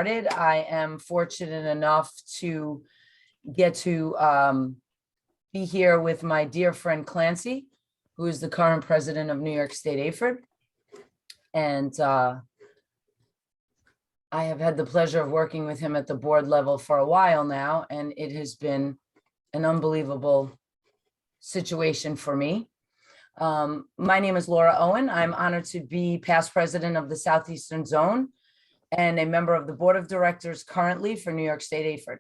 I am fortunate enough to get to be here with my dear friend Clancy, who is the current president of New York State AFERD. And I have had the pleasure of working with him at the board level for a while now, and it has been an unbelievable situation for me. My name is Laura Owen. I'm honored to be past president of the Southeastern Zone and a member of the board of directors currently for New York State AFERD.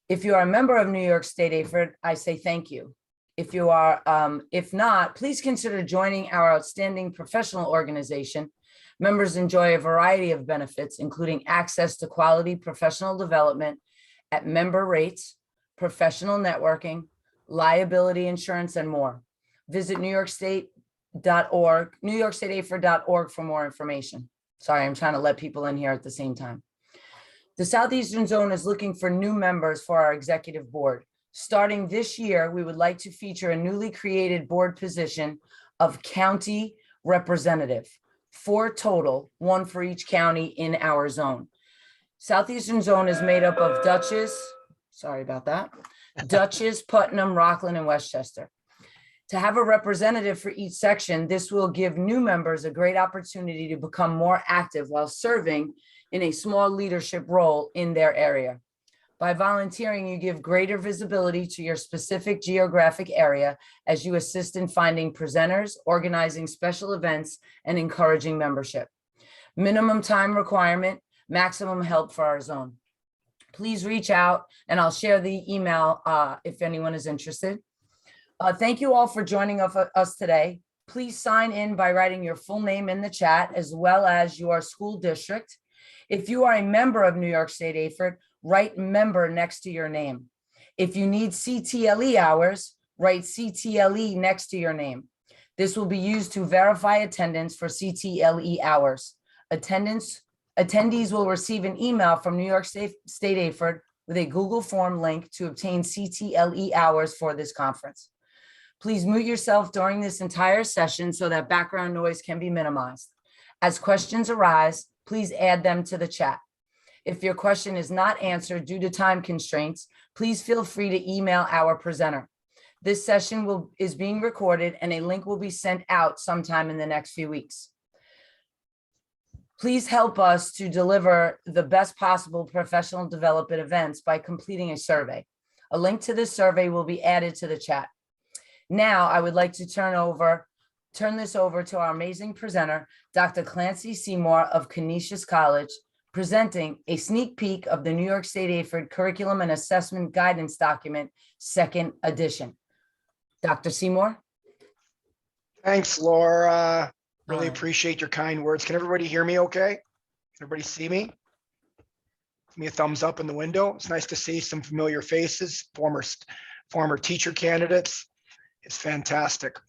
If you are a member of New York State AFERD, I say thank you. If you are, if not, please consider joining our outstanding professional organization. Members enjoy a variety of benefits, including access to quality professional development at member rates, professional networking, liability insurance, and more. Visit newyorkstate.org, newyorkstateaferd.org for more information. Sorry, I'm trying to let people in here at the same time. The Southeastern Zone is looking for new members for our executive board. Starting this year, we would like to feature a newly created board position of county representative, 4 total, 1 for each county in our zone. Southeastern Zone is made up of Dutchess, sorry about that, Dutchess, Putnam, Rockland, and Westchester. To have a representative for each section, this will give new members a great opportunity to become more active while serving in a small leadership role in their area. By volunteering, you give greater visibility to your specific geographic area as you assist in finding presenters, organizing special events, and encouraging membership. Minimum time requirement, maximum help for our zone. Please reach out and I'll share the email if anyone is interested. Thank you all for joining us today. Please sign in by writing your full name in the chat as well as your school district. If you are a member of New York State AFERD, write member next to your name. If you need CTLE hours, write CTLE next to your name. This will be used to verify attendance for CTLE hours. Attendees will receive an email from New York State AFERD with a Google form link to obtain CTLE hours for this conference. Please mute yourself during this entire session so that background noise can be minimized. As questions arise, please add them to the chat. If your question is not answered due to time constraints, please feel free to email our presenter. This session is being recorded and a link will be sent out sometime in the next few weeks. Please help us to deliver the best possible professional development events by completing a survey. A link to this survey will be added to the chat. Now, I would like to turn this over to our amazing presenter, Dr. Clancy Seymour of Canisius College, presenting a sneak peek of the New York State AFERD Curriculum and Assessment Guidance Document, 2nd edition. Dr. Seymour. Thanks, Laura. Really appreciate your kind words. Can everybody hear me okay? Can everybody see me? Give me a thumbs up in the window. It's nice to see some familiar faces, former teacher candidates. It's fantastic.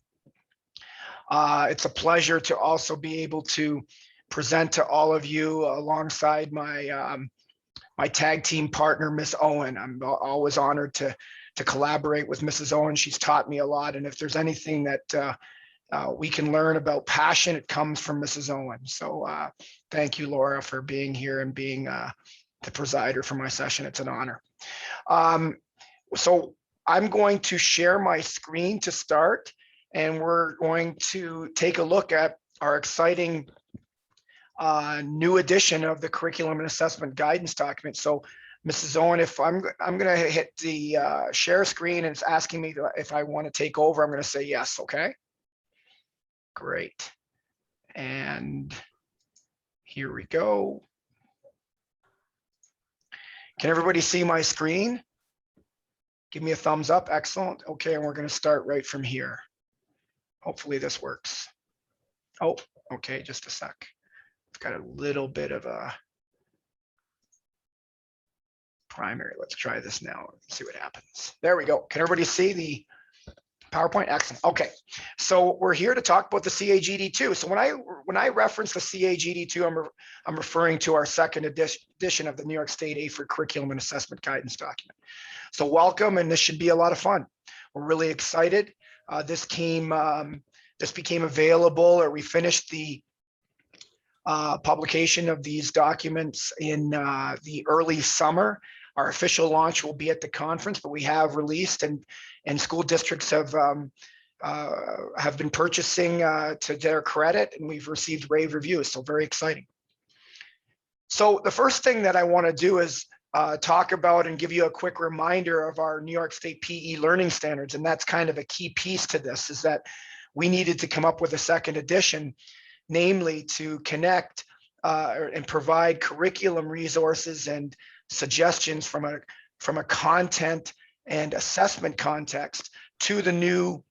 It's a pleasure to also be able to present to all of you alongside my my tag team partner, Miss Owen. I'm always honored to collaborate with Mrs. Owen. She's taught me a lot, and if there's anything that we can learn about passion, it comes from Mrs. Owen. So thank you, Laura, for being here and being the presider for my session. It's an honor. So I'm going to share my screen to start, and we're going to take a look at our exciting new edition of the Curriculum and Assessment Guidance Document. So Mrs. Owen, if I'm going to hit the share screen and it's asking me if I want to take over, I'm going to say yes, okay? Great. And here we go. Can everybody see my screen? Give me a thumbs up. Excellent. Okay, and we're going to start right from here. Hopefully this works. Oh, okay, just a sec. It's got a little bit of a primary. Let's try this now and see what happens. There we go. Can everybody see the PowerPoint? Excellent. Okay, so we're here to talk about the CAGD2. So when I reference the CAGD2, I'm referring to our 2nd edition of the New York State AFERD Curriculum and Assessment Guidance Document. So welcome, and this should be a lot of fun. We're really excited. This became available, or we finished the publication of these documents in the early summer. Our official launch will be at the conference, but we have released and school districts have been purchasing to their credit, and we've received rave reviews. So very exciting. So the first thing that I want to do is talk about and give you a quick reminder of our New York State PE learning standards. And that's kind of a key piece to this, is that we needed to come up with a second edition, namely to connect and provide curriculum resources and suggestions from a content and assessment context to the new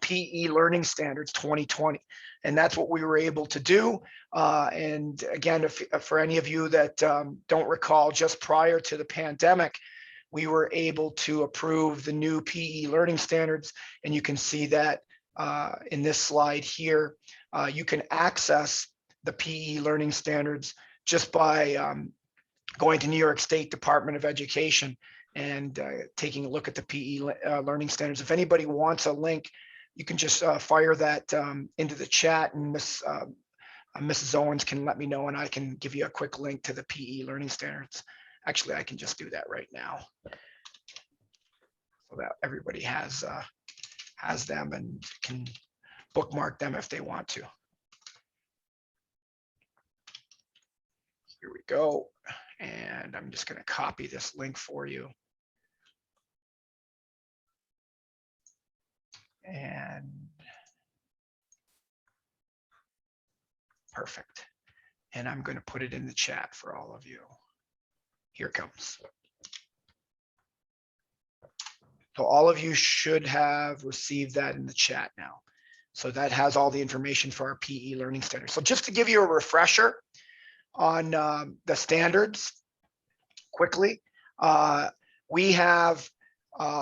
PE learning standards 2020. And that's what we were able to do. And again, for any of you that don't recall, just prior to the pandemic, we were able to approve the new PE learning standards. And you can see that in this slide here. You can access the PE learning standards just by going to New York State Department of Education and taking a look at the PE learning standards. If anybody wants a link, you can just fire that into the chat, and Mrs. Owens can let me know, and I can give you a quick link to the PE learning standards. Actually, I can just do that right now, so that everybody has them and can bookmark them if they want to. Here we go, and I'm just going to copy this link for you. And perfect. And I'm going to put it in the chat for all of you. Here it comes. So all of you should have received that in the chat now. So that has all the information for our PE learning standards. So just to give you a refresher on the standards quickly, we have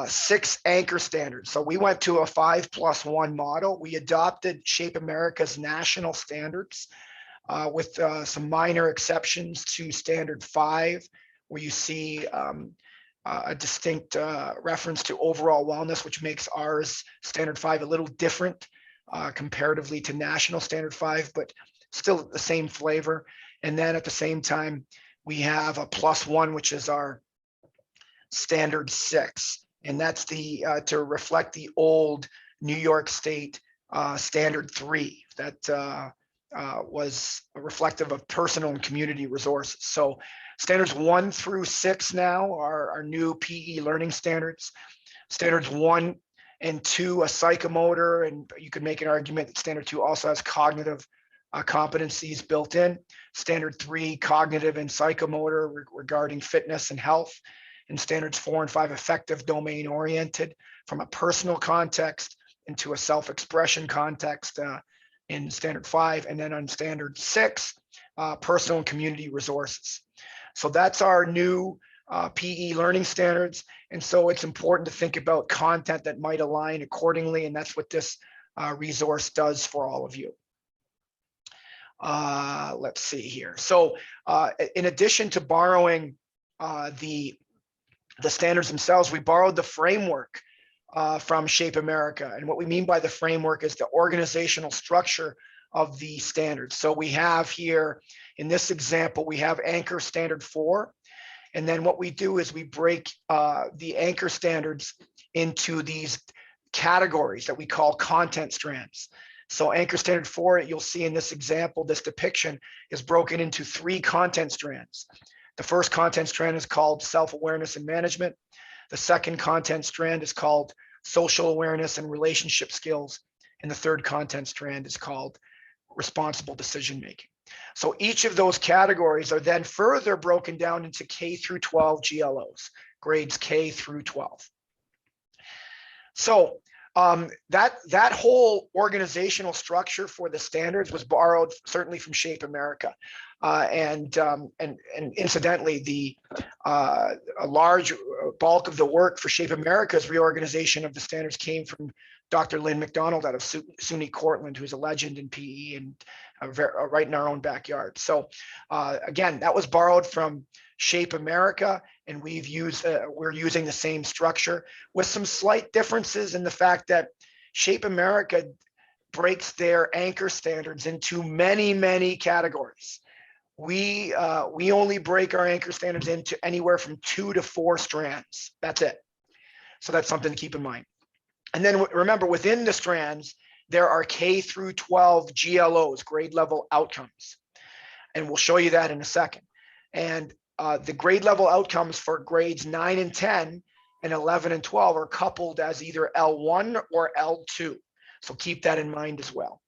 6 anchor standards. So we went to a 5+1 model. We adopted Shape America's national standards with some minor exceptions to standard 5, where you see a distinct reference to overall wellness, which makes ours standard 5 a little different comparatively to national standard 5, but still the same flavor. And then at the same time, we have a +1, which is our standard 6. And that's the to reflect the old New York State standard 3 that was reflective of personal and community resources. So standards 1 through 6 now are our new PE learning standards. Standards 1 and 2, a psychomotor, and you could make an argument that standard 2 also has cognitive competencies built in. Standard 3, cognitive and psychomotor regarding fitness and health. And standards 4 and 5, effective domain oriented from a personal context into a self-expression context in standard 5. And then on standard 6, personal and community resources. So that's our new PE learning standards. And so it's important to think about content that might align accordingly. And that's what this resource does for all of you. Let's see here. So in addition to borrowing the standards themselves, we borrowed the framework from Shape America. And what we mean by the framework is the organizational structure of the standards. So we have here, in this example, we have anchor standard 4. And then what we do is we break the anchor standards into these categories that we call content strands. So anchor standard 4, you'll see in this example, this depiction is broken into 3 content strands. The first content strand is called self-awareness and management. The second content strand is called social awareness and relationship skills. And the third content strand is called responsible decision-making. So each of those categories are then further broken down into K through 12 GLOs, grades K through 12. So that whole organizational structure for the standards was borrowed certainly from Shape America. And incidentally, a large bulk of the work for Shape America's reorganization of the standards came from Dr. Lynn McDonald out of SUNY Cortland, who's a legend in PE and right in our own backyard. So again, that was borrowed from Shape America, and we're using the same structure with some slight differences in the fact that Shape America breaks their anchor standards into many, many categories. We only break our anchor standards into anywhere from 2 to 4 strands. That's it. So that's something to keep in mind. And then remember, within the strands, there are K through 12 GLOs, grade level outcomes. And we'll show you that in a second. And the grade level outcomes for grades 9 and 10 and 11 and 12 are coupled as either L1 or L2. So keep that in mind as well.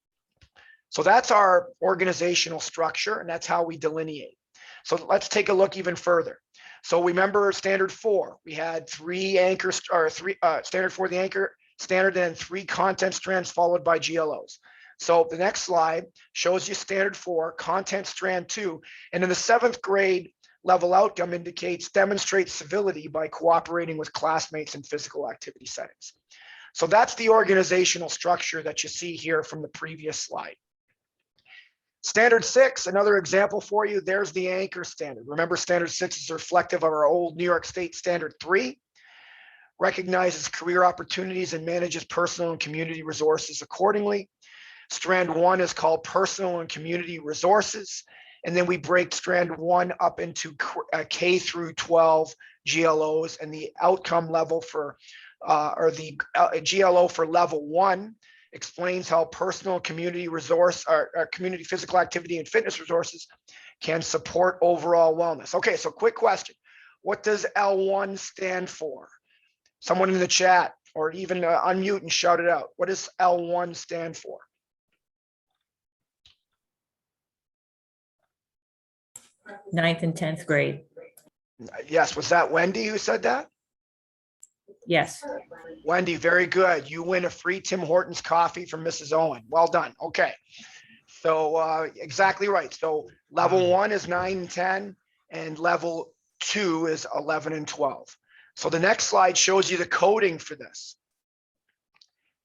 So that's our organizational structure, and that's how we delineate. So let's take a look even further. So remember standard 4, we had 3 anchors, or 3 standard 4, the anchor standard, and 3 content strands followed by GLOs. So the next slide shows you standard 4, content strand 2, and in the 7th grade level outcome indicates demonstrate civility by cooperating with classmates in physical activity settings. So that's the organizational structure that you see here from the previous slide. Standard 6, another example for you, there's the anchor standard. Remember, standard 6 is reflective of our old New York State standard 3, recognizes career opportunities and manages personal and community resources accordingly. Strand 1 is called personal and community resources. And then we break strand 1 up into K through 12 GLOs, and the outcome level for, or the GLO for level 1 explains how personal community resource or community physical activity and fitness resources can support overall wellness. Okay, so quick question. What does L1 stand for? Someone in the chat, or even unmute and shout it out. What does L1 stand for? Ninth and 10th grade. Yes, was that Wendy who said that? Yes. Wendy, very good. You win a free Tim Hortons coffee from Mrs. Owen. Well done. Okay. So exactly right. So level 1 is 9 and 10, and level 2 is 11 and 12. So the next slide shows you the coding for this.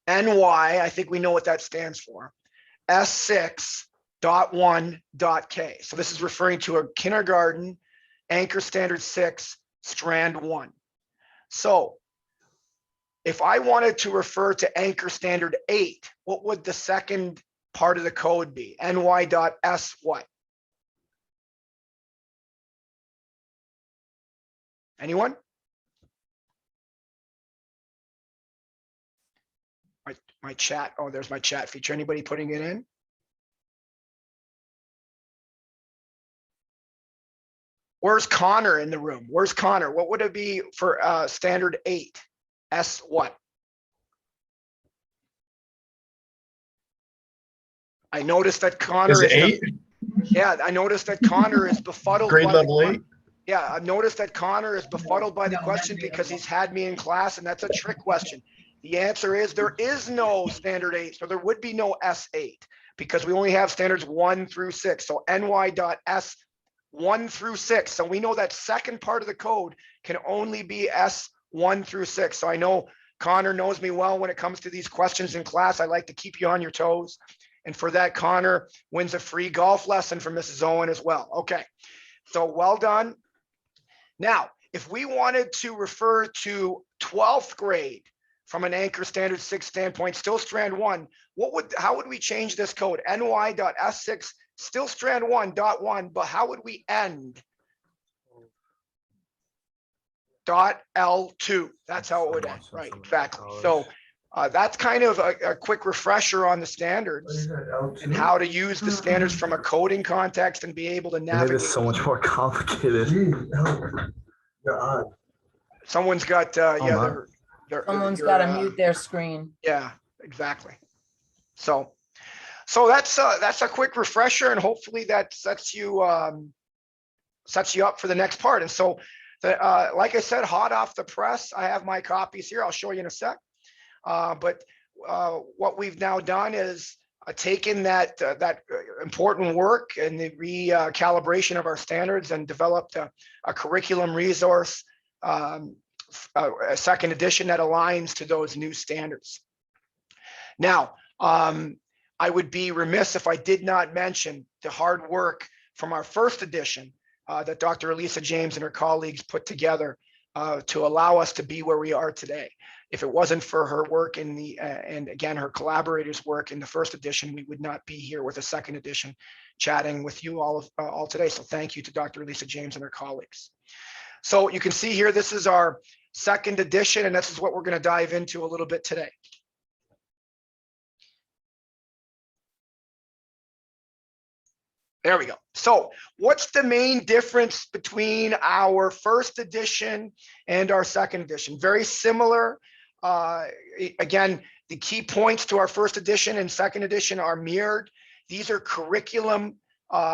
NY, I think we know what that stands for. S6.1.K. So this is referring to a kindergarten anchor standard 6, strand 1. So if I wanted to refer to anchor standard 8, what would the second part of the code be? ny.s what? Anyone? My chat. Oh, there's my chat feature. Anybody putting it in? Where's Connor in the room? Where's Connor? What would it be for standard 8? S what? I noticed that Connor Is it 8? Yeah, I noticed that Connor is befuddled. Grade level 8? Yeah, I've noticed that Connor is befuddled by the question because he's had me in class, and that's a trick question. The answer is there is no standard 8, so there would be no S8 because we only have standards 1 through 6. So ny.s 1 through 6. So we know that second part of the code can only be S1 through 6. So I know Connor knows me well when it comes to these questions in class. I like to keep you on your toes. And for that, Connor wins a free golf lesson from Mrs. Owen as well. Okay, so well done. Now, if we wanted to refer to 12th grade from an anchor standard 6 standpoint, still strand 1, how would we change this code? ny.s6, still strand 1.1, but how would we end? .L2, that's how it would end, right, exactly. So that's kind of a quick refresher on the standards and how to use the standards from a coding context and be able to navigate. It is so much more complicated. Someone's got, Someone's got to mute their screen. Yeah, exactly. So that's a quick refresher, and hopefully that sets you up for the next part. And so, like I said, hot off the press, I have my copies here. I'll show you in a sec. But what we've now done is taken that important work and the recalibration of our standards and developed a curriculum resource, a second edition that aligns to those new standards. Now, I would be remiss if I did not mention the hard work from our first edition that Dr. Elisa James and her colleagues put together to allow us to be where we are today. If it wasn't for her work in the, and again, her collaborators' work in the first edition, we would not be here with a second edition chatting with you all today. So thank you to Dr. Lisa James and her colleagues. So you can see here, this is our second edition, and this is what we're going to dive into a little bit today. There we go. So what's the main difference between our first edition and our second edition? Very similar. Again, the key points to our first edition and second edition are mirrored. These are curriculum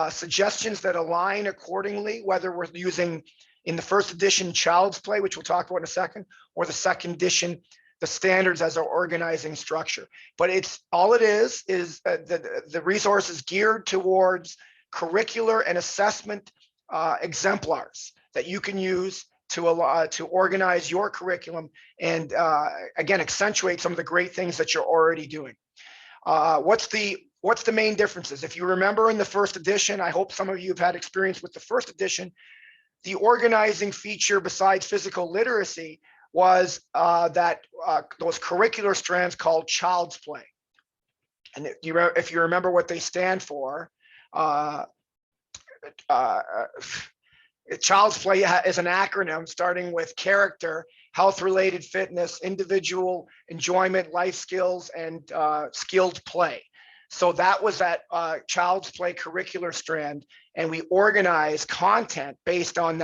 suggestions that align accordingly, whether we're using in the first edition Child's Play, which we'll talk about in a second, or the second edition, the standards as our organizing structure. But it's all it is the resource is geared towards curricular and assessment exemplars that you can use to organize your curriculum and again, accentuate some of the great things that you're already doing. What's the main differences? If you remember in the first edition, I hope some of you have had experience with the first edition, the organizing feature besides physical literacy was those curricular strands called Child's Play. And if you remember what they stand for, Child's Play is an acronym starting with character, health-related fitness, individual enjoyment, life skills, and skilled play. So that was that Child's Play curricular strand, and we organized content based on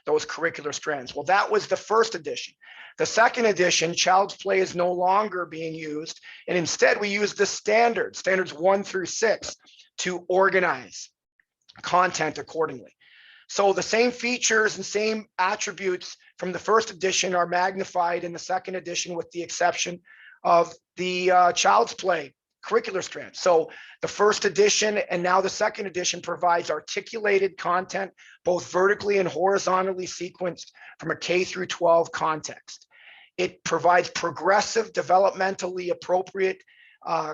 those curricular strands. Well, that was the first edition. The second edition, Child's Play is no longer being used, and instead we use the standards 1 through 6, to organize content accordingly. So the same features and same attributes from the first edition are magnified in the second edition, with the exception of the Child's Play curricular strand. So the first edition and now the second edition provides articulated content, both vertically and horizontally sequenced from a K through 12 context. It provides progressive, developmentally appropriate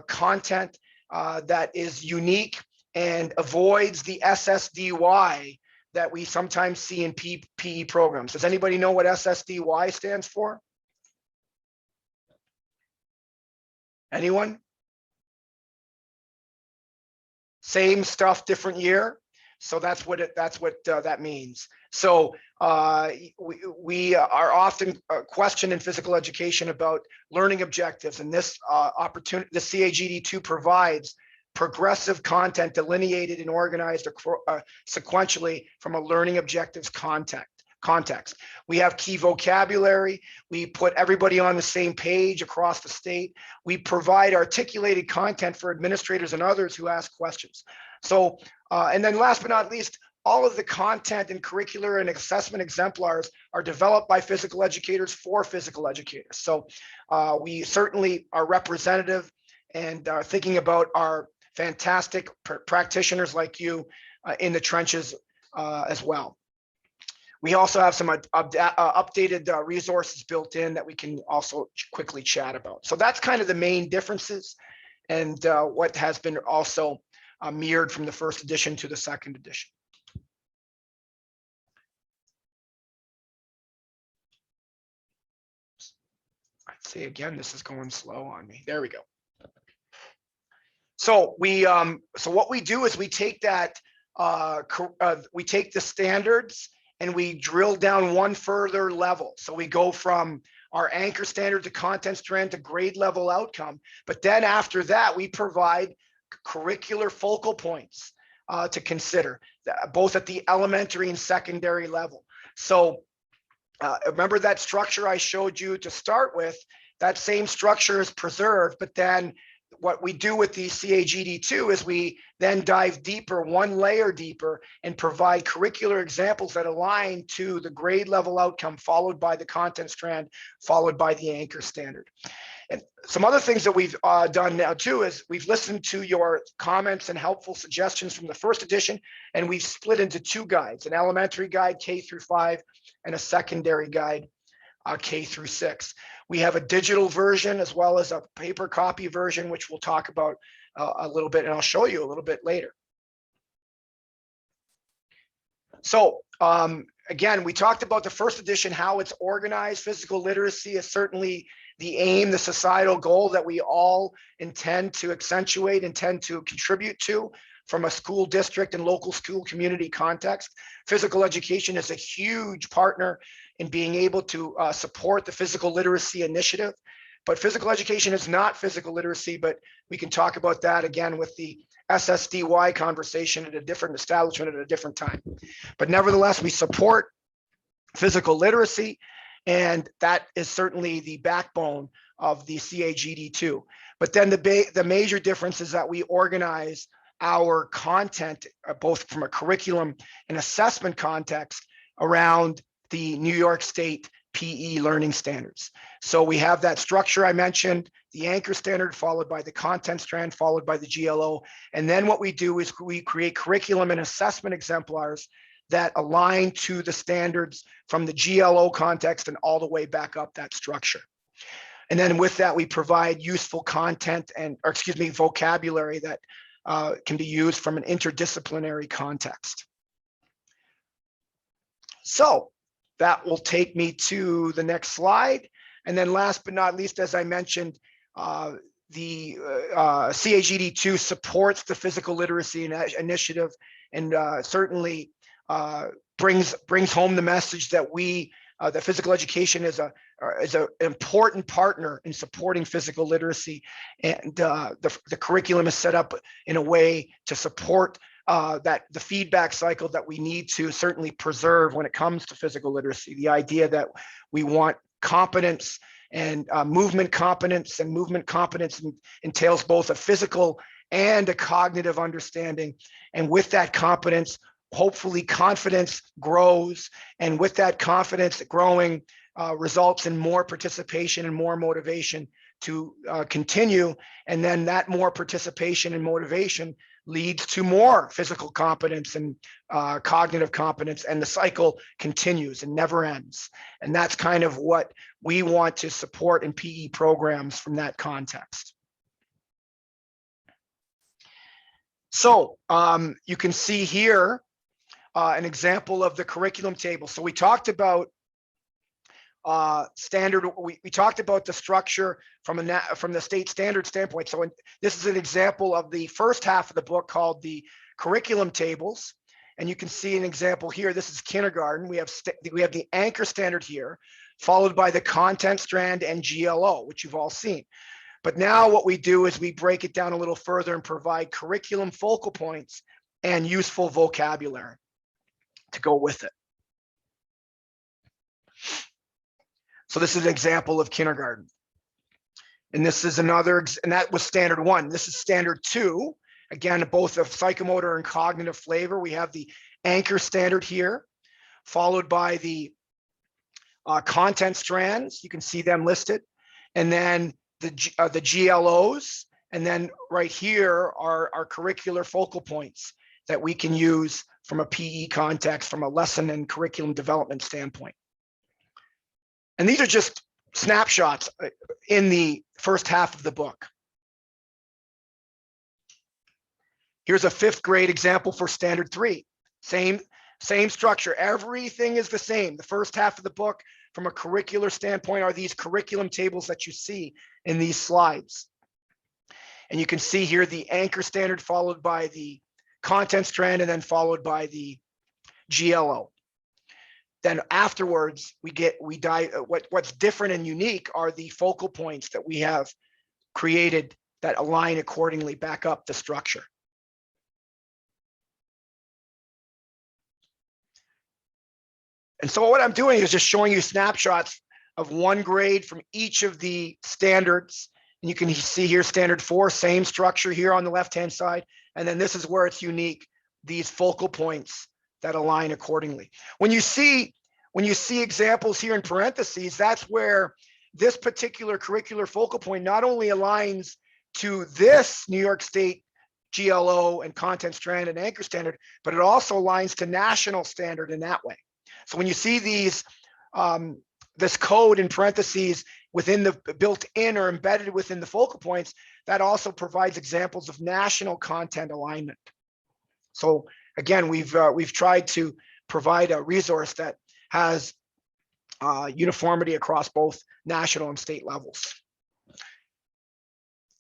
content that is unique and avoids the SSDY that we sometimes see in PE programs. Does anybody know what SSDY stands for? Anyone? Same stuff, different year. So that's what that means. So we are often questioned in physical education about learning objectives, and this opportunity, the CAGD2 provides progressive content delineated and organized sequentially from a learning objectives context. We have key vocabulary. We put everybody on the same page across the state. We provide articulated content for administrators and others who ask questions. So, and then last but not least, all of the content and curricular and assessment exemplars are developed by physical educators for physical educators. So we certainly are representative and are thinking about our fantastic practitioners like you in the trenches as well. We also have some updated resources built in that we can also quickly chat about. So that's kind of the main differences and what has been also mirrored from the first edition to the second edition. I'd say again, this is going slow on me. There we go. So so what we do is we take that, we take the standards and we drill down one further level. So we go from our anchor standard to content strand to grade level outcome. But then after that, we provide curricular focal points to consider, both at the elementary and secondary level. So remember that structure I showed you to start with, that same structure is preserved, but then what we do with the CAGD2 is we then dive deeper, one layer deeper, and provide curricular examples that align to the grade level outcome, followed by the content strand, followed by the anchor standard. And some other things that we've done now too is we've listened to your comments and helpful suggestions from the first edition, and we've split into two guides, an elementary guide K through 5 and a secondary guide K through 6. We have a digital version as well as a paper copy version, which we'll talk about a little bit, and I'll show you a little bit later. So again, we talked about the first edition, how it's organized. Physical literacy is certainly the aim, the societal goal that we all intend to accentuate, intend to contribute to from a school district and local school community context. Physical education is a huge partner in being able to support the physical literacy initiative. But physical education is not physical literacy, but we can talk about that again with the SSDY conversation at a different establishment at a different time. But nevertheless, we support physical literacy, and that is certainly the backbone of the CAGD2. But then the major difference is that we organize our content, both from a curriculum and assessment context, around the New York State PE learning standards. So we have that structure I mentioned, the anchor standard followed by the content strand, followed by the GLO. And then what we do is we create curriculum and assessment exemplars that align to the standards from the GLO context and all the way back up that structure. And then with that, we provide useful content and, or excuse me, vocabulary that can be used from an interdisciplinary context. So that will take me to the next slide. And then last but not least, as I mentioned, the CAGD2 supports the physical literacy initiative and certainly brings home the message that that physical education is an important partner in supporting physical literacy, and the curriculum is set up in a way to support that the feedback cycle that we need to certainly preserve when it comes to physical literacy. The idea that we want competence and movement competence, and movement competence entails both a physical and a cognitive understanding. And with that competence, hopefully confidence grows, and with that confidence growing results in more participation and more motivation to continue. And then that more participation and motivation leads to more physical competence and cognitive competence, and the cycle continues and never ends. And that's kind of what we want to support in PE programs from that context. So you can see here an example of the curriculum table. So we talked about standard. We talked about the structure from the state standard standpoint. So this is an example of the first half of the book called the curriculum tables, and you can see an example here. This is kindergarten. We have the anchor standard here, followed by the content strand and GLO, which you've all seen. But now what we do is we break it down a little further and provide curriculum focal points and useful vocabulary to go with it. So this is an example of kindergarten. And this is another, and that was standard 1. This is standard 2. Again, both of psychomotor and cognitive flavor. We have the anchor standard here, followed by the content strands. You can see them listed. And then the GLOs. And then right here are our curricular focal points that we can use from a PE context, from a lesson and curriculum development standpoint. And these are just snapshots in the first half of the book. Here's a 5th grade example for standard 3. Same structure. Everything is the same. The first half of the book from a curricular standpoint are these curriculum tables that you see in these slides. And you can see here the anchor standard followed by the content strand and then followed by the GLO. Then afterwards, what's different and unique are the focal points that we have created that align accordingly back up the structure. And so what I'm doing is just showing you snapshots of one grade from each of the standards. And you can see here standard 4, same structure here on the left-hand side. And then this is where it's unique, these focal points that align accordingly. When you see examples here in parentheses, that's where this particular curricular focal point not only aligns to this New York State GLO and content strand and anchor standard, but it also aligns to national standard in that way. So when you see these, this code in parentheses within the built in or embedded within the focal points, that also provides examples of national content alignment. So again, we've tried to provide a resource that has uniformity across both national and state levels.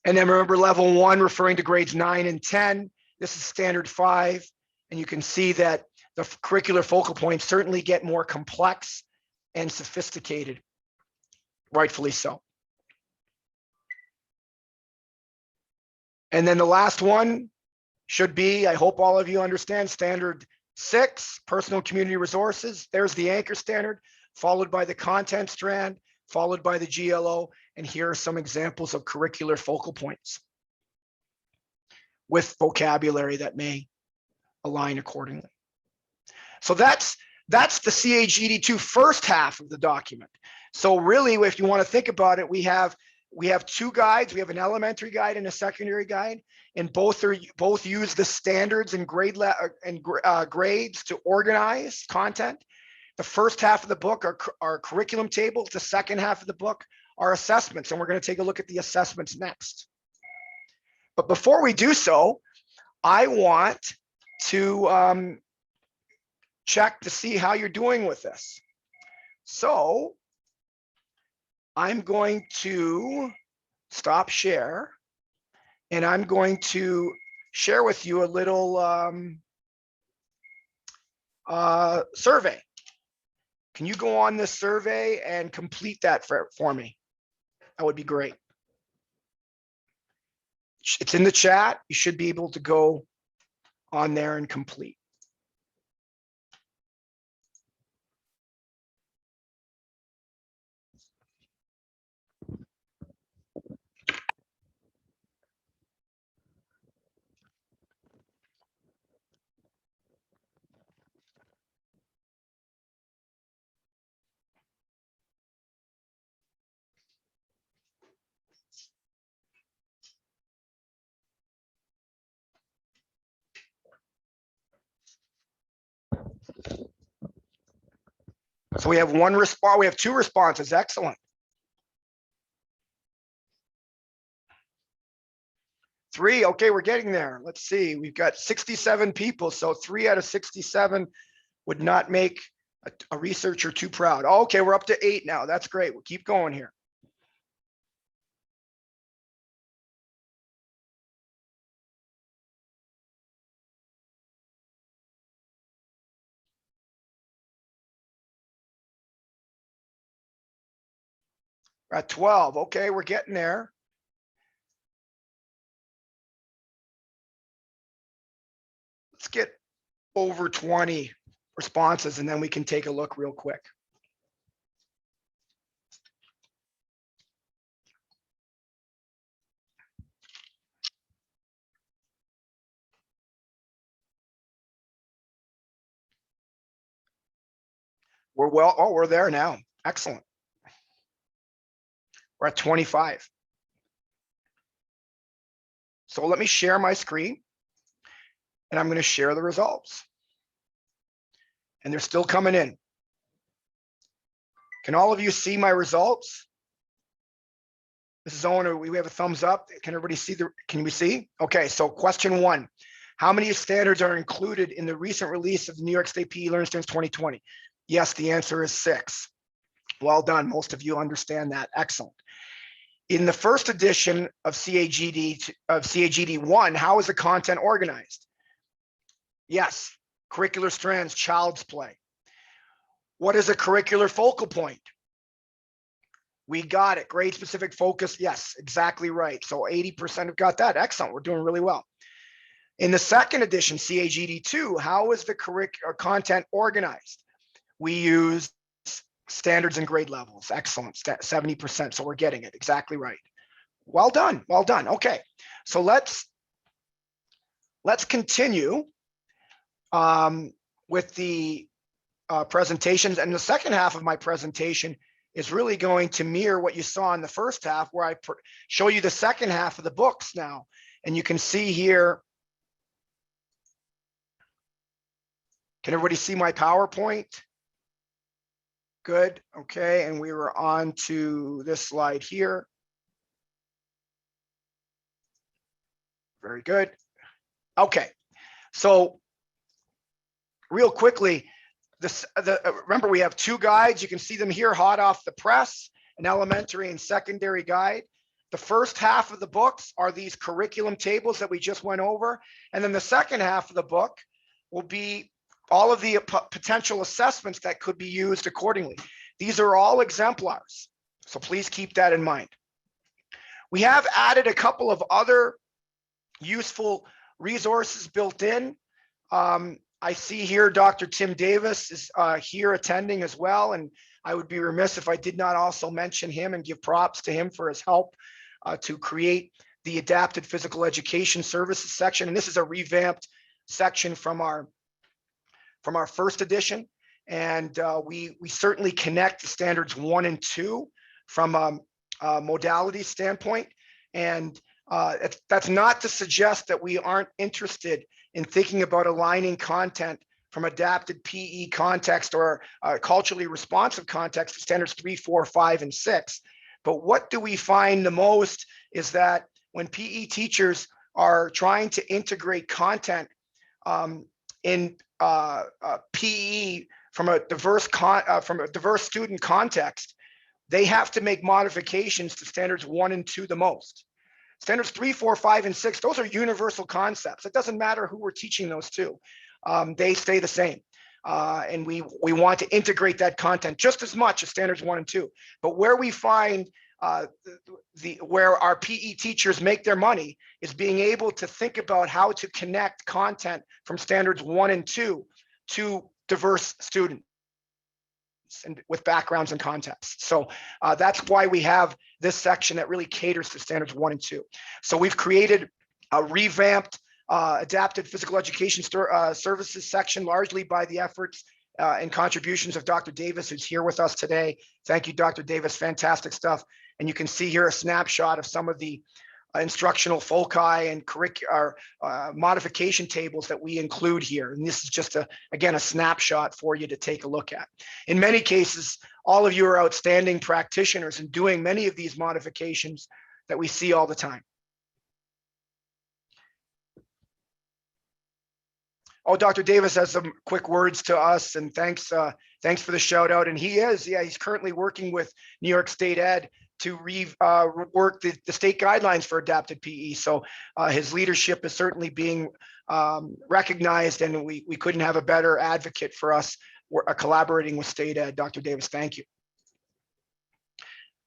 And then remember, level 1 referring to grades 9 and 10. This is standard 5. And you can see that the curricular focal points certainly get more complex and sophisticated, rightfully so. And then the last one should be, I hope all of you understand, standard 6, personal community resources. There's the anchor standard, followed by the content strand, followed by the GLO. And here are some examples of curricular focal points with vocabulary that may align accordingly. So that's the CAGD2 first half of the document. So really, if you want to think about it, we have 2 guides. We have an elementary guide and a secondary guide, and both use the standards and grades to organize content. The first half of the book are curriculum tables. The second half of the book are assessments, and we're going to take a look at the assessments next. But before we do so, I want to check to see how you're doing with this. So I'm going to stop share, and I'm going to share with you a little survey. Can you go on this survey and complete that for me? That would be great. It's in the chat. You should be able to go on there and complete. So we have 1 response. We have 2 responses. Excellent. 3. Okay, we're getting there. Let's see. We've got 67 people. So 3 out of 67 would not make a researcher too proud. Okay, we're up to 8 now. That's great. We'll keep going here. We're at 12. Okay, we're getting there. Let's get over 20 responses, and then we can take a look real quick. We're there now. Excellent. We're at 25. So let me share my screen, and I'm going to share the results. And they're still coming in. Can all of you see my results? This is Owen. We have a thumbs up. Can everybody see can we see? Okay, so question 1. How many standards are included in the recent release of the New York State PE Learning Standards 2020? Yes, the answer is 6. Well done. Most of you understand that. Excellent. In the first edition of CAGD1, how is the content organized? Yes, curricular strands, child's play. What is a curricular focal point? We got it. Grade specific focus. Yes, exactly right. So 80% have got that. Excellent. We're doing really well. In the second edition, CAGD2, how is the content organized? We use standards and grade levels. Excellent. 70%. So we're getting it. Exactly right. Well done. Well done. Okay. So let's continue with the presentations. And the second half of my presentation is really going to mirror what you saw in the first half, where I show you the second half of the books now. And you can see here, can everybody see my PowerPoint? Good. Okay. And we were on to this slide here. Very good. Okay. So real quickly, remember we have two guides. You can see them here hot off the press, an elementary and secondary guide. The first half of the books are these curriculum tables that we just went over. And then the second half of the book will be all of the potential assessments that could be used accordingly. These are all exemplars, so please keep that in mind. We have added a couple of other useful resources built in. I see here Dr. Tim Davis is here attending as well, and I would be remiss if I did not also mention him and give props to him for his help to create the Adapted Physical Education Services section. And this is a revamped section from our first edition. And we certainly connect the standards 1 and 2 from a modality standpoint. And that's not to suggest that we aren't interested in thinking about aligning content from adapted PE context or culturally responsive context to standards 3, 4, 5, and 6. But what do we find the most is that when PE teachers are trying to integrate content in PE from a diverse student context, they have to make modifications to standards 1 and 2 the most. Standards 3, 4, 5, and 6, those are universal concepts. It doesn't matter who we're teaching those to. They stay the same. And we want to integrate that content just as much as standards 1 and 2. But where we find where our PE teachers make their money is being able to think about how to connect content from standards 1 and 2 to diverse students and with backgrounds and contexts. So that's why we have this section that really caters to standards 1 and 2. So we've created a revamped adapted physical education services section, largely by the efforts and contributions of Dr. Davis, who's here with us today. Thank you, Dr. Davis, fantastic stuff. And you can see here a snapshot of some of the instructional foci and modification tables that we include here. And this is just again, a snapshot for you to take a look at. In many cases, all of you are outstanding practitioners in doing many of these modifications that we see all the time. Oh, Dr. Davis has some quick words to us, and thanks for the shout out. And he's currently working with New York State Ed to rework the state guidelines for adapted PE. So his leadership is certainly being recognized, and we couldn't have a better advocate for us collaborating with State Ed. Dr. Davis, thank you.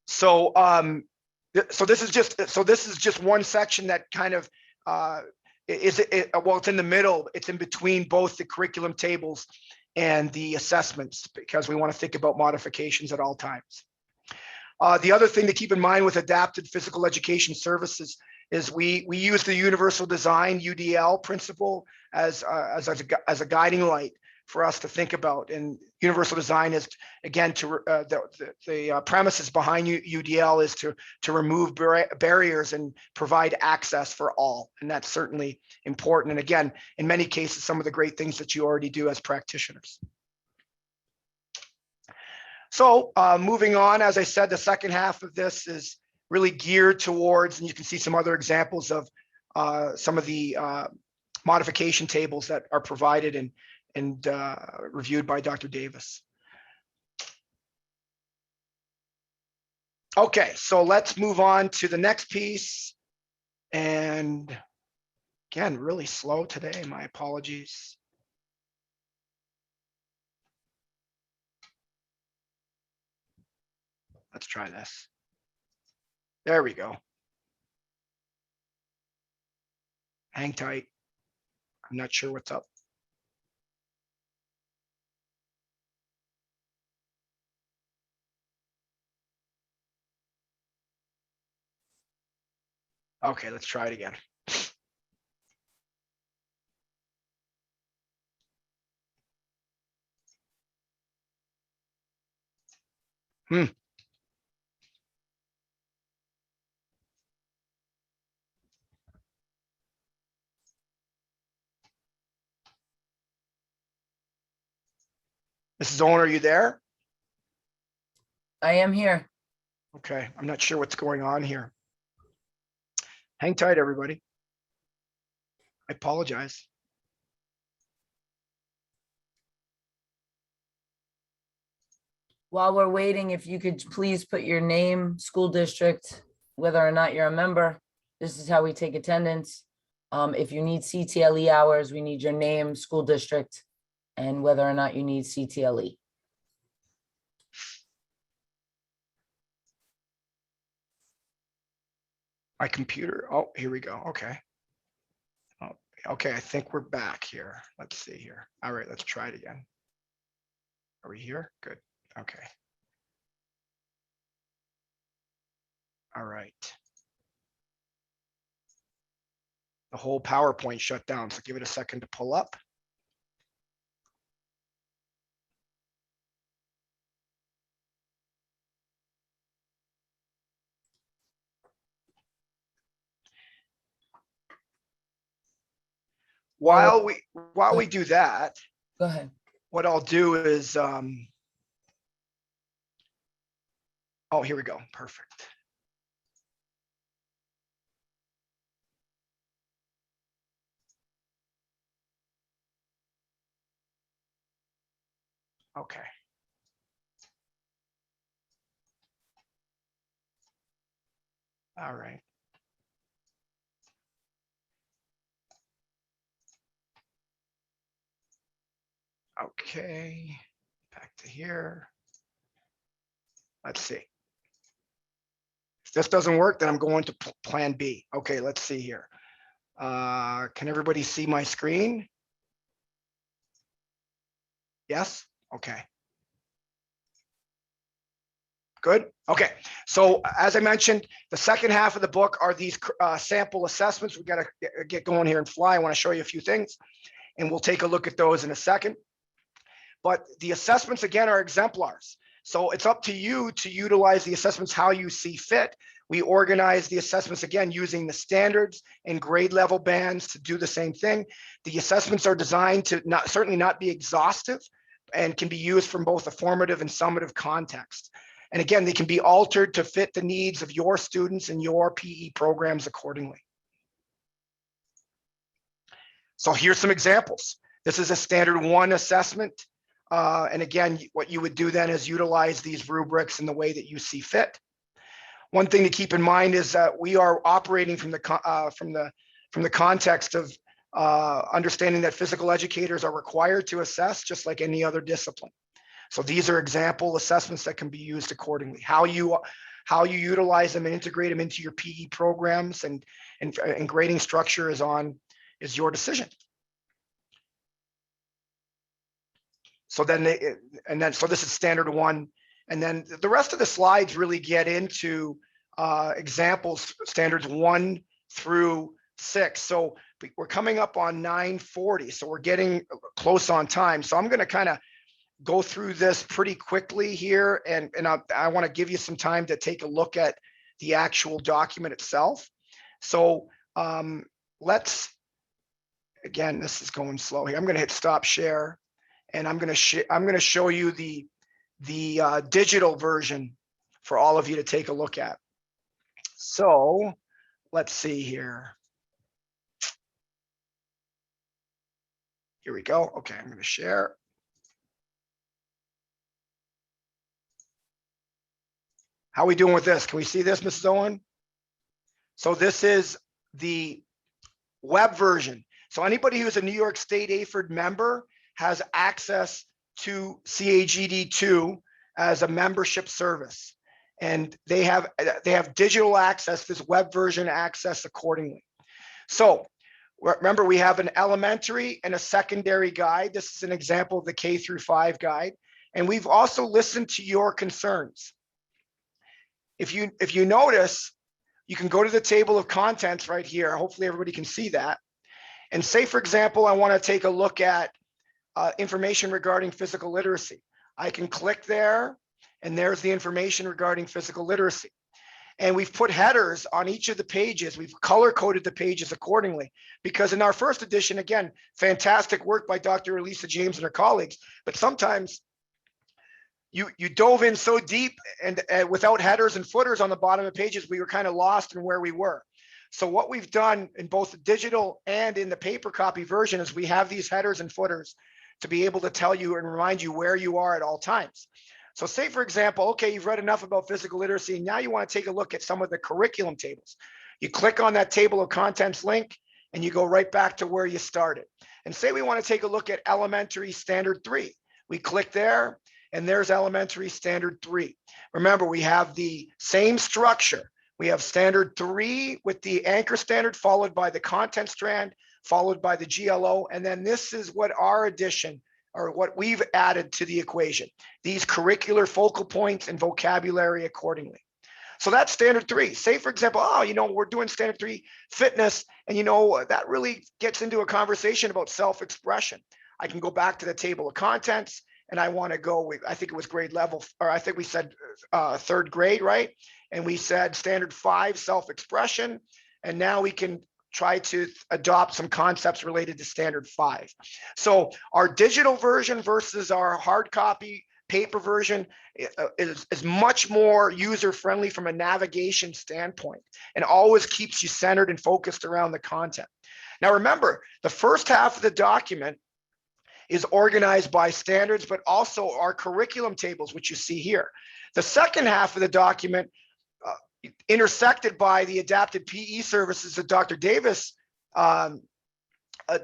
So this is just one section that kind of well, it's in the middle. It's in between both the curriculum tables and the assessments, because we want to think about modifications at all times. The other thing to keep in mind with adapted physical education services is we use the universal design UDL principle as a guiding light for us to think about. And universal design is, again, the premises behind UDL is to remove barriers and provide access for all. And that's certainly important. And again, in many cases, some of the great things that you already do as practitioners. So moving on, as I said, the second half of this is really geared towards, and you can see some other examples of some of the modification tables that are provided and reviewed by Dr. Davis. Okay, so let's move on to the next piece. And again, really slow today, my apologies. Let's try this. There we go. Hang tight. I'm not sure what's up. Okay, let's try it again. Mrs. Owen, are you there? I am here. Okay, I'm not sure what's going on here. Hang tight, everybody. I apologize. While we're waiting, if you could please put your name, school district, whether or not you're a member. This is how we take attendance. If you need CTLE hours, we need your name, school district, and whether or not you need CTLE. My computer. Oh, here we go. Okay. Oh, okay, I think we're back here. Let's see here. All right, let's try it again. Are we here? Good. Okay. All right. The whole PowerPoint shut down, so give it a second to pull up. While we do that, Go ahead. what I'll do is, oh, here we go. Perfect. Okay. All right. Okay, back to here. Let's see. If this doesn't work, then I'm going to plan B. Okay, let's see here. Can everybody see my screen? Yes? Okay. Good. Okay. So as I mentioned, the second half of the book are these sample assessments. We got to get going here and fly. I want to show you a few things, and we'll take a look at those in a second. But the assessments, again, are exemplars. So it's up to you to utilize the assessments how you see fit. We organize the assessments, again, using the standards and grade level bands to do the same thing. The assessments are designed to certainly not be exhaustive and can be used from both a formative and summative context. And again, they can be altered to fit the needs of your students and your PE programs accordingly. So here's some examples. This is a standard 1 assessment. And again, what you would do then is utilize these rubrics in the way that you see fit. One thing to keep in mind is that we are operating from the context of understanding that physical educators are required to assess just like any other discipline. So these are example assessments that can be used accordingly. How you utilize them and integrate them into your PE programs and grading structure is your decision. So then so this is standard 1, and then the rest of the slides really get into examples, standards 1 through 6. So we're coming up on 9:40, so we're getting close on time. So I'm going to kind of go through this pretty quickly here, and I want to give you some time to take a look at the actual document itself. So again, this is going slow here. I'm going to hit stop share. And I'm going to show you the digital version for all of you to take a look at. So let's see here. Here we go. Okay, I'm going to share. How are we doing with this? Can we see this, Mrs. Owen? So this is the web version. So anybody who's a New York State AFERD member has access to CAGD2 as a membership service. And they have digital access, this web version access accordingly. So remember, we have an elementary and a secondary guide. This is an example of the K through 5 guide. And we've also listened to your concerns. If you notice, you can go to the table of contents right here. Hopefully everybody can see that. And say, for example, I want to take a look at information regarding physical literacy. I can click there, and there's the information regarding physical literacy. And we've put headers on each of the pages. We've color-coded the pages accordingly, because in our first edition, again, fantastic work by Dr. Elisa James and her colleagues, but sometimes you dove in so deep and without headers and footers on the bottom of the pages, we were kind of lost in where we were. So what we've done in both the digital and in the paper copy version is we have these headers and footers to be able to tell you and remind you where you are at all times. So say, for example, okay, you've read enough about physical literacy. Now you want to take a look at some of the curriculum tables. You click on that table of contents link and you go right back to where you started. And say we want to take a look at elementary standard 3. We click there and there's elementary standard 3. Remember, we have the same structure. We have standard 3 with the anchor standard followed by the content strand, followed by the GLO. And then this is what our addition or what we've added to the equation, these curricular focal points and vocabulary accordingly. So that's standard 3. Say, for example, we're doing standard 3 fitness, and that really gets into a conversation about self-expression. I can go back to the table of contents, and I want to go with, I think it was grade level, or I think we said 3rd grade, right? And we said standard 5 self-expression, and now we can try to adopt some concepts related to standard 5. So our digital version versus our hard copy paper version is much more user-friendly from a navigation standpoint and always keeps you centered and focused around the content. Now remember, the first half of the document is organized by standards, but also our curriculum tables, which you see here. The second half of the document, intersected by the adapted PE services that Dr. Davis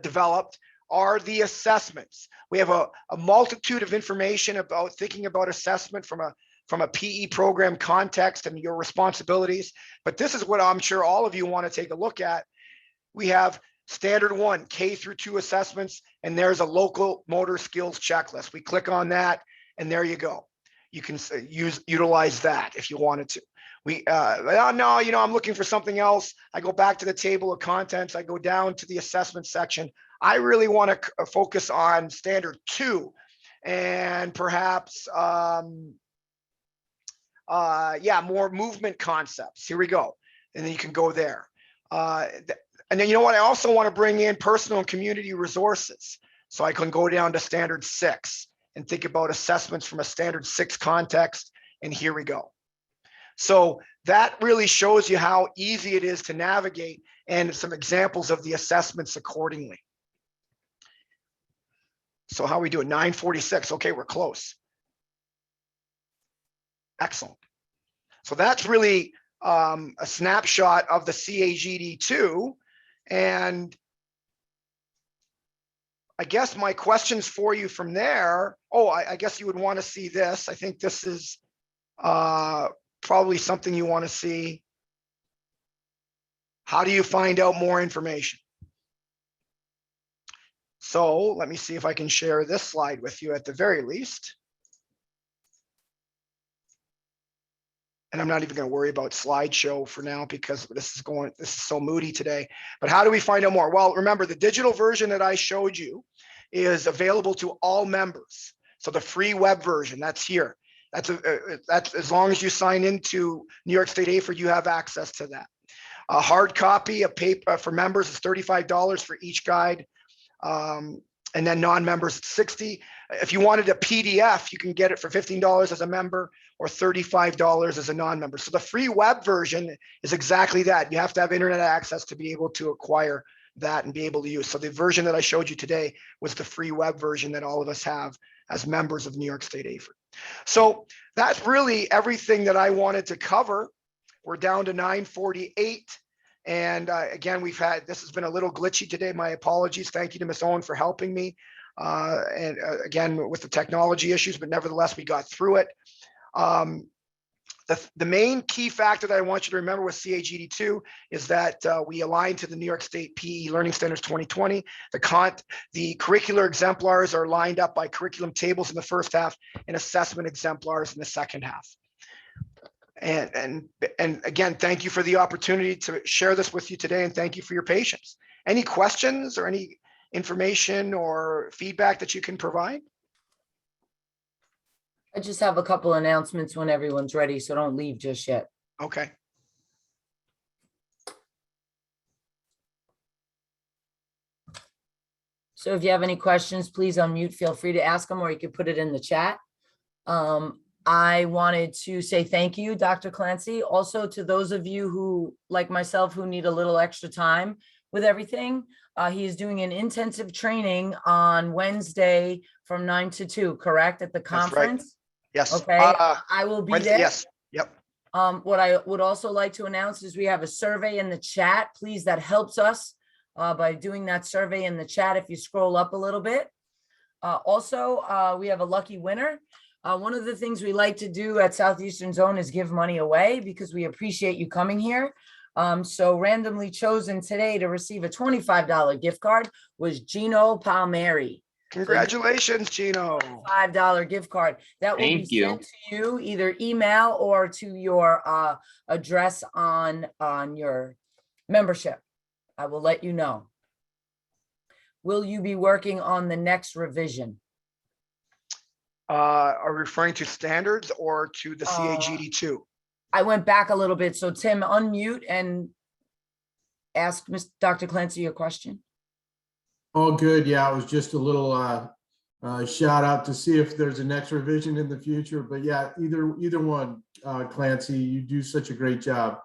developed, are the assessments. We have a multitude of information about thinking about assessment from a PE program context and your responsibilities. But this is what I'm sure all of you want to take a look at. We have standard 1, K through 2 assessments, and there's a local motor skills checklist. We click on that, and there you go. You can utilize that if you wanted to. I'm looking for something else. I go back to the table of contents. I go down to the assessment section. I really want to focus on standard 2 and perhaps, more movement concepts. Here we go. And then you can go there. And then, I also want to bring in personal and community resources. So I can go down to standard 6 and think about assessments from a standard 6 context. And here we go. So that really shows you how easy it is to navigate and some examples of the assessments accordingly. So how are we doing? 9:46. Okay, we're close. Excellent. So that's really a snapshot of the CAGD2. And I guess my questions for you from there, I guess you would want to see this. I think this is probably something you want to see. How do you find out more information? So let me see if I can share this slide with you at the very least. And I'm not even going to worry about slideshow for now because this is so moody today. But how do we find out more? Well, remember, the digital version that I showed you is available to all members. So the free web version, that's here. That's as long as you sign into New York State AFERD, you have access to that. A hard copy of paper for members is $35 for each guide. And then non-members, it's $60. If you wanted a PDF, you can get it for $15 as a member or $35 as a non-member. So the free web version is exactly that. You have to have internet access to be able to acquire that and be able to use. So the version that I showed you today was the free web version that all of us have as members of New York State AFERD. So that's really everything that I wanted to cover. We're down to 9:48. And again, this has been a little glitchy today. My apologies. Thank you to Ms. Owen for helping me. And again, with the technology issues, but nevertheless, we got through it. The main key factor that I want you to remember with CAGD2 is that we align to the New York State PE Learning Standards 2020. The curricular exemplars are lined up by curriculum tables in the first half and assessment exemplars in the second half. And again, thank you for the opportunity to share this with you today, and thank you for your patience. Any questions or any information or feedback that you can provide? I just have a couple announcements when everyone's ready, so don't leave just yet. Okay. So if you have any questions, please unmute. Feel free to ask them, or you can put it in the chat. I wanted to say thank you, Dr. Clancy. Also to those of you who, like myself, who need a little extra time with everything. He is doing an intensive training on Wednesday from 9 to 2, correct, at the conference? Yes. Okay, I will be Wednesday, there. yes, yep. What I would also like to announce is we have a survey in the chat. Please, that helps us by doing that survey in the chat if you scroll up a little bit. Also, we have a lucky winner. One of the things we like to do at Southeastern Zone is give money away because we appreciate you coming here. So randomly chosen today to receive a $25 gift card was Gino Palmieri. Congratulations, Gino. $5 gift card that will be Thank you. sent to you either email or to your address on your membership. I will let you know. Will you be working on the next revision? Are we referring to standards or to the CAGD2? I went back a little bit. So Tim, unmute and ask Dr. Clancy your question. Oh, good. Yeah, it was just a little shout out to see if there's a next revision in the future. But yeah, either one, Clancy, you do such a great job.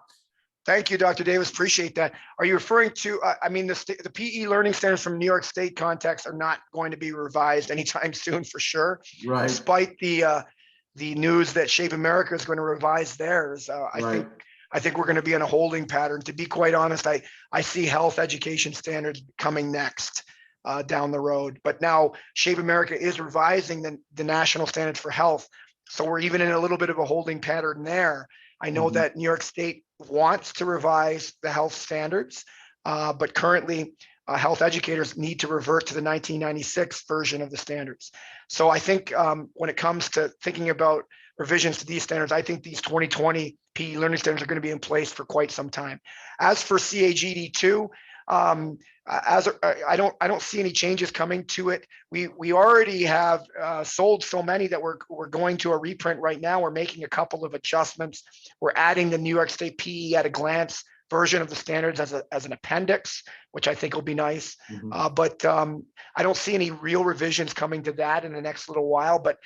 Thank you, Dr. Davis. Appreciate that. Are you referring to, I mean, the PE learning standards from New York State context are not going to be revised anytime soon for sure. Right. Despite the news that Shape America is going to revise theirs. Right. I think we're going to be in a holding pattern. To be quite honest, I see health education standards coming next down the road. But now Shape America is revising the national standards for health. So we're even in a little bit of a holding pattern there. I know that New York State wants to revise the health standards, but currently health educators need to revert to the 1996 version of the standards. So I think when it comes to thinking about revisions to these standards, I think these 2020 PE learning standards are going to be in place for quite some time. As for CAGD2, I don't see any changes coming to it. We already have sold so many that we're going to a reprint right now. We're making a couple of adjustments. We're adding the New York State PE at a glance version of the standards as an appendix, which I think will be nice. But I don't see any real revisions coming to that in the next little while. But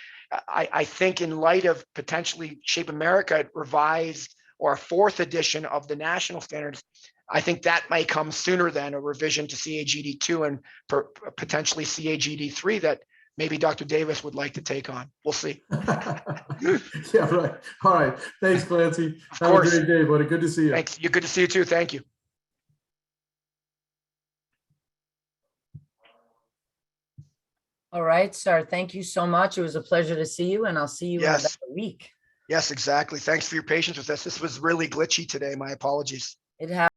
I think in light of potentially Shape America revised or a fourth edition of the national standards, I think that might come sooner than a revision to CAGD2 and potentially CAGD3 that maybe Dr. Davis would like to take on. We'll see. Yeah, right. All right. Thanks, Clancy. Of Have course. a great day, buddy. Good to see you. Thanks. You're good to see you too. Thank you. All right, sir. Thank you so much. It was a pleasure to see you, and I'll see you in Yes. about a week. Yes, exactly. Thanks for your patience with us. This was really glitchy today. My apologies. It